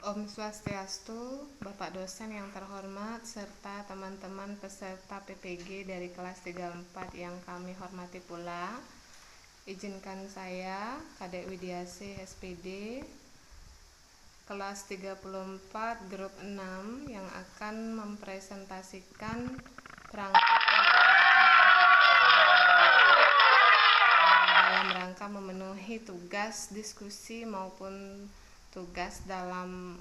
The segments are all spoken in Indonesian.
Om Swastiastu, Bapak dosen yang terhormat, serta teman-teman peserta PPG dari kelas 34 yang kami hormati pula. Izinkan saya, Kadek Widiasih SPD, kelas 34 grup 6 yang akan mempresentasikan perangkat dalam rangka memenuhi tugas diskusi maupun tugas dalam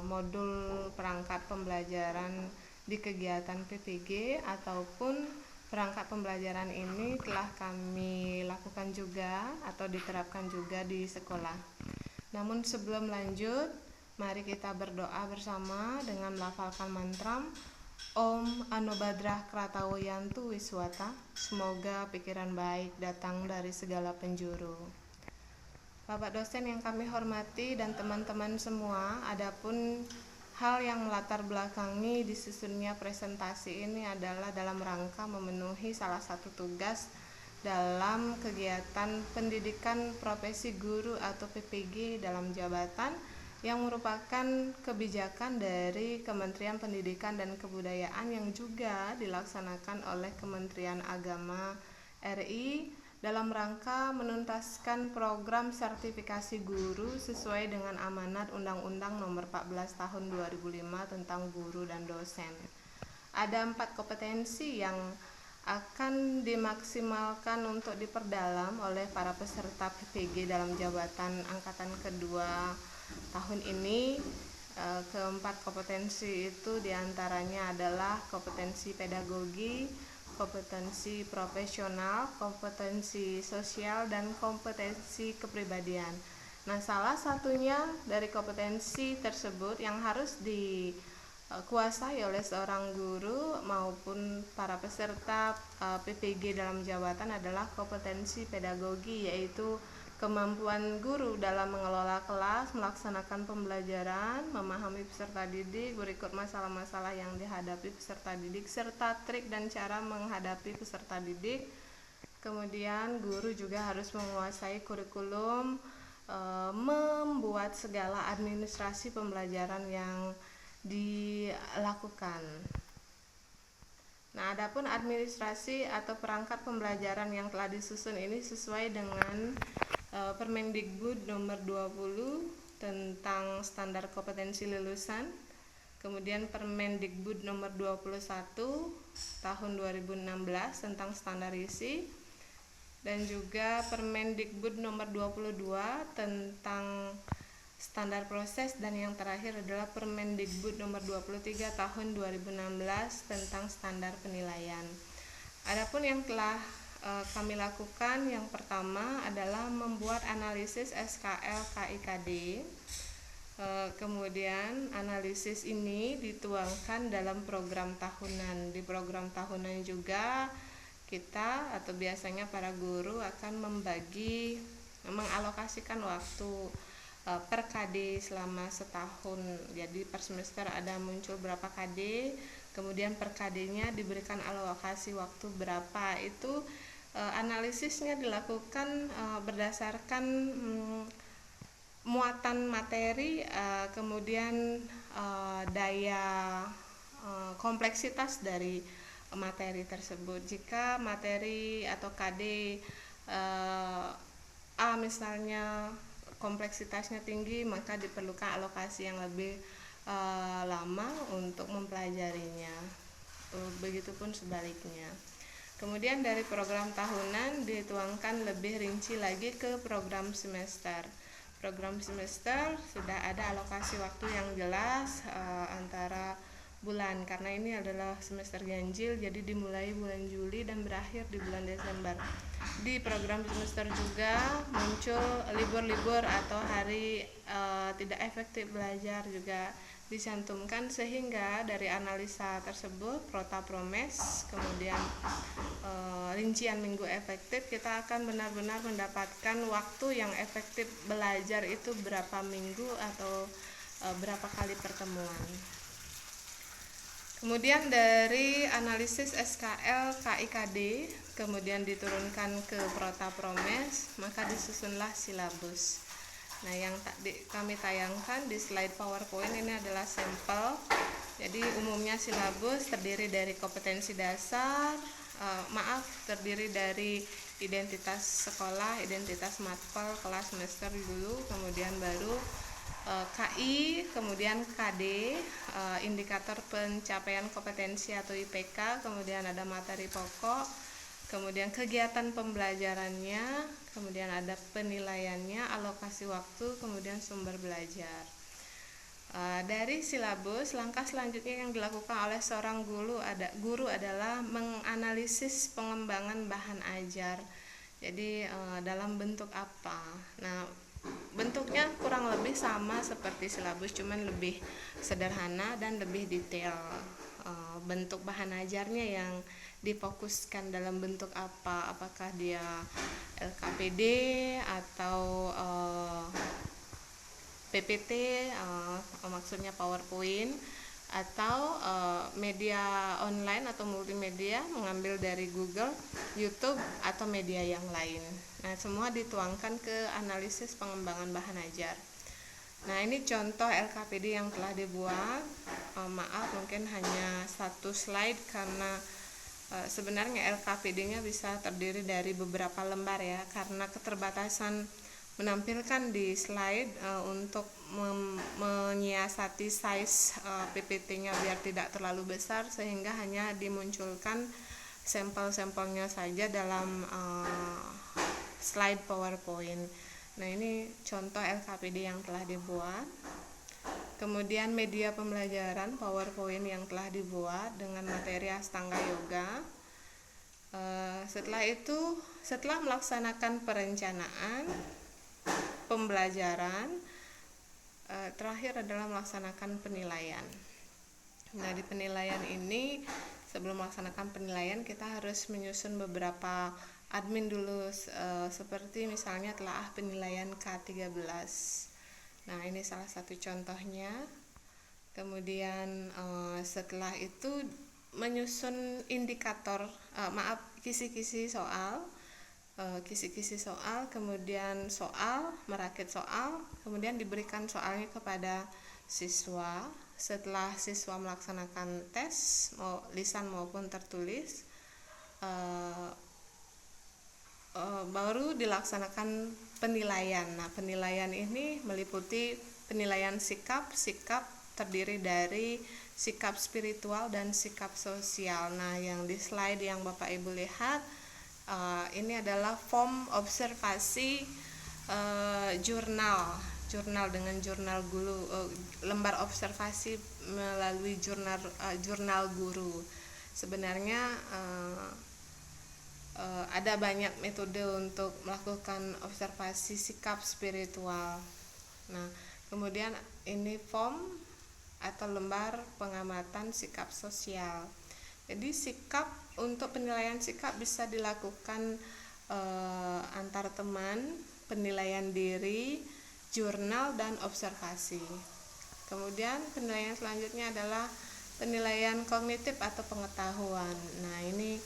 modul perangkat pembelajaran di kegiatan PPG ataupun perangkat pembelajaran ini telah kami lakukan juga atau diterapkan juga di sekolah. Namun sebelum lanjut, mari kita berdoa bersama dengan melafalkan mantra Om Anubadrah Kratawoyantu Wiswata. Semoga pikiran baik datang dari segala penjuru. Bapak dosen yang kami hormati dan teman-teman semua, adapun hal yang melatar belakangi disusunnya presentasi ini adalah dalam rangka memenuhi salah satu tugas dalam kegiatan pendidikan profesi guru atau PPG dalam jabatan yang merupakan kebijakan dari Kementerian Pendidikan dan Kebudayaan yang juga dilaksanakan oleh Kementerian Agama RI dalam rangka menuntaskan program sertifikasi guru sesuai dengan amanat Undang-Undang Nomor 14 Tahun 2005 tentang guru dan dosen. Ada 4 kompetensi yang akan dimaksimalkan untuk diperdalam oleh para peserta PPG dalam jabatan angkatan kedua tahun ini. Keempat kompetensi itu diantaranya adalah kompetensi pedagogi, kompetensi profesional, kompetensi sosial, dan kompetensi kepribadian. Nah, salah satunya dari kompetensi tersebut yang harus dikuasai oleh seorang guru maupun para peserta PPG dalam jabatan adalah kompetensi pedagogi, yaitu kemampuan guru dalam mengelola kelas, melaksanakan pembelajaran, memahami peserta didik, berikut masalah-masalah yang dihadapi peserta didik, serta trik dan cara menghadapi peserta didik. Kemudian guru juga harus menguasai kurikulum, membuat segala administrasi pembelajaran yang dilakukan. Nah, adapun administrasi atau perangkat pembelajaran yang telah disusun ini sesuai dengan Permendikbud nomor 20 tentang standar kompetensi lulusan, kemudian Permendikbud nomor 21 tahun 2016 tentang standar isi, dan juga Permendikbud nomor 22 tentang standar proses, dan yang terakhir adalah Permendikbud nomor 23 tahun 2016 tentang standar penilaian. Adapun yang telah kami lakukan, yang pertama adalah membuat analisis SKL KIKD. Kemudian analisis ini dituangkan dalam program tahunan. Di program tahunan juga kita atau biasanya para guru akan mengalokasikan waktu per KD selama setahun. Jadi per semester ada muncul berapa KD, kemudian per KD-nya diberikan alokasi waktu berapa. Itu analisisnya dilakukan berdasarkan muatan materi, kemudian daya kompleksitas dari materi tersebut. Jika materi atau KD A misalnya kompleksitasnya tinggi, maka diperlukan alokasi yang lebih lama untuk mempelajarinya. Begitupun sebaliknya. Kemudian dari program tahunan dituangkan lebih rinci lagi ke program semester. Program semester sudah ada alokasi waktu yang jelas antara bulan, karena ini adalah semester ganjil, jadi dimulai bulan Juli dan berakhir di bulan Desember. Di program semester juga muncul libur-libur atau hari tidak efektif belajar juga dicantumkan, sehingga dari analisa tersebut prota-promes, kemudian rincian minggu efektif, kita akan benar-benar mendapatkan waktu yang efektif belajar itu berapa minggu atau berapa kali pertemuan. Kemudian dari analisis SKL KIKD kemudian diturunkan ke prota-promes, maka disusunlah silabus. Nah, yang kami tayangkan di slide PowerPoint ini adalah sampel. Jadi umumnya silabus terdiri dari kompetensi dasar, terdiri dari identitas sekolah, identitas matkul, kelas semester dulu, kemudian baru KI, kemudian KD, indikator pencapaian kompetensi atau IPK, kemudian ada materi pokok, kemudian kegiatan pembelajarannya, kemudian ada penilaiannya, alokasi waktu, kemudian sumber belajar. Dari silabus, langkah selanjutnya yang dilakukan oleh seorang guru adalah menganalisis pengembangan bahan ajar. Jadi dalam bentuk apa? Nah, bentuknya kurang lebih sama seperti silabus, cuman lebih sederhana dan lebih detail. Bentuk bahan ajarnya yang difokuskan dalam bentuk apa? Apakah dia LKPD atau PPT, maksudnya PowerPoint, atau media online atau multimedia mengambil dari Google, YouTube, atau media yang lain. Nah, semua dituangkan ke analisis pengembangan bahan ajar. Nah, ini contoh LKPD yang telah dibuat. Maaf, mungkin hanya satu slide karena sebenarnya LKPD-nya bisa terdiri dari beberapa lembar ya, karena keterbatasan menampilkan di slide untuk menyiasati size PPT-nya biar tidak terlalu besar, sehingga hanya dimunculkan sampel-sampelnya saja dalam slide PowerPoint. Nah, ini contoh LKPD yang telah dibuat. Kemudian media pembelajaran PowerPoint yang telah dibuat dengan materi Astanga Yoga. Setelah melaksanakan perencanaan pembelajaran, terakhir adalah melaksanakan penilaian. Nah, di penilaian ini, sebelum melaksanakan penilaian, kita harus menyusun beberapa admin dulu, seperti misalnya telaah penilaian K13. Nah, ini salah satu contohnya. Kemudian setelah itu menyusun indikator, kisi-kisi soal, kemudian merakit soal, kemudian diberikan soalnya kepada siswa. Setelah siswa melaksanakan tes, lisan maupun tertulis, baru dilaksanakan penilaian. Nah, penilaian ini meliputi penilaian sikap terdiri dari sikap spiritual dan sikap sosial. Nah, yang di slide yang Bapak Ibu lihat, ini adalah form observasi jurnal dengan jurnal guru, lembar observasi melalui jurnal guru. Sebenarnya ada banyak metode untuk melakukan observasi sikap spiritual. Nah, kemudian ini form atau lembar pengamatan sikap sosial. Jadi untuk penilaian sikap bisa dilakukan antar teman, penilaian diri, jurnal, dan observasi. Kemudian penilaian selanjutnya adalah penilaian kognitif atau pengetahuan. Nah, ini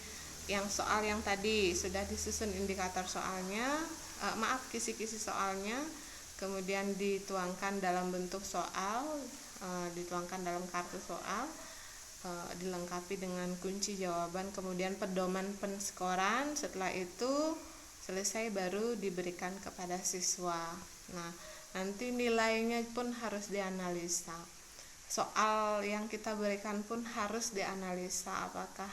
yang soal yang tadi sudah disusun indikator soalnya, kisi-kisi soalnya, kemudian dituangkan dalam bentuk soal, dituangkan dalam kartu soal, dilengkapi dengan kunci jawaban, kemudian pedoman penskoran. Setelah itu selesai, baru diberikan kepada siswa. Nah, nanti nilainya pun harus dianalisa. Soal yang kita berikan pun harus dianalisa apakah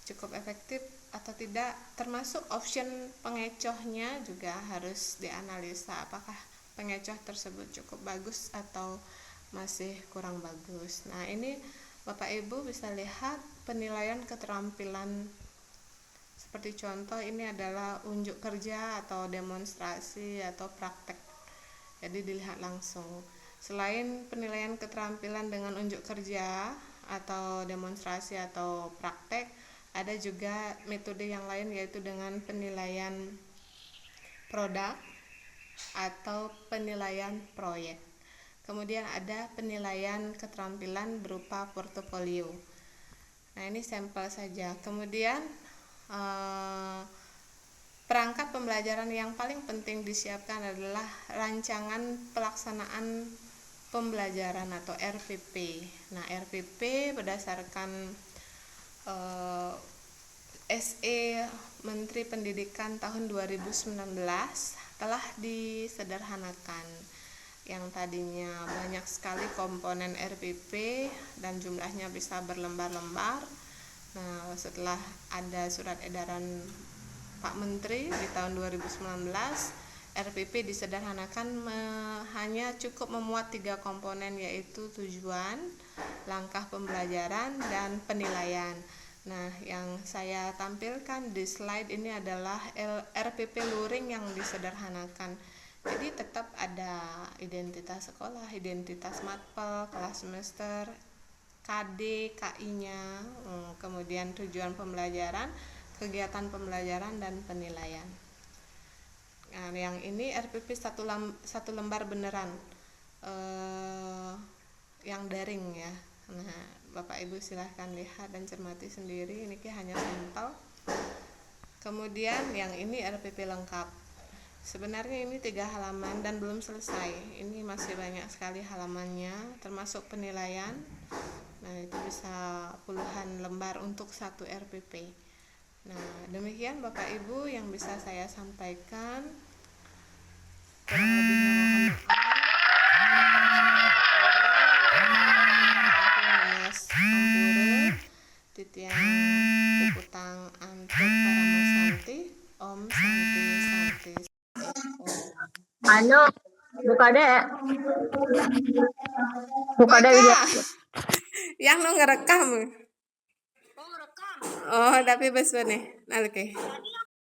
cukup efektif atau tidak, termasuk option pengecohnya juga harus dianalisa, apakah pengecoh tersebut cukup bagus atau masih kurang bagus. Nah, ini Bapak Ibu bisa lihat penilaian keterampilan. Seperti contoh, ini adalah unjuk kerja atau demonstrasi atau praktek, jadi dilihat langsung. Selain penilaian keterampilan dengan unjuk kerja atau demonstrasi atau praktek, ada juga metode yang lain, yaitu dengan penilaian produk atau penilaian proyek. Kemudian ada penilaian keterampilan berupa portofolio. Nah, ini sampel saja. Kemudian perangkat pembelajaran yang paling penting disiapkan adalah rancangan pelaksanaan pembelajaran atau RPP. Nah, RPP berdasarkan eh, SE Menteri Pendidikan tahun 2019 telah disederhanakan, yang tadinya banyak sekali komponen RPP dan jumlahnya bisa berlembar-lembar. Nah, setelah ada surat edaran Pak Menteri di tahun 2019, RPP disederhanakan hanya cukup memuat 3 komponen, yaitu tujuan, langkah pembelajaran, dan penilaian. Nah, yang saya tampilkan di slide ini adalah RPP luring yang disederhanakan. Jadi tetap ada identitas sekolah, identitas matpel, kelas semester, KD, KI-nya, kemudian tujuan pembelajaran, kegiatan pembelajaran, dan penilaian. Nah, yang ini RPP satu lembar beneran, yang daring ya. Nah, Bapak Ibu silahkan lihat dan cermati sendiri. Ini hanya sampel. Kemudian yang ini RPP lengkap. Sebenarnya ini 3 halaman dan belum selesai. Ini masih banyak sekali halamannya, termasuk penilaian. Nah, itu bisa puluhan lembar untuk satu RPP. Nah, demikian Bapak Ibu yang bisa saya sampaikan. Kurang lebihnya mohon maaf. Ampura, titiang puputang antuk para santi, Om Santi Santi. Anu, buka deh. Buka deh Weka, video. yang nu ngerekam. Oh, tapi bes nih. Oke.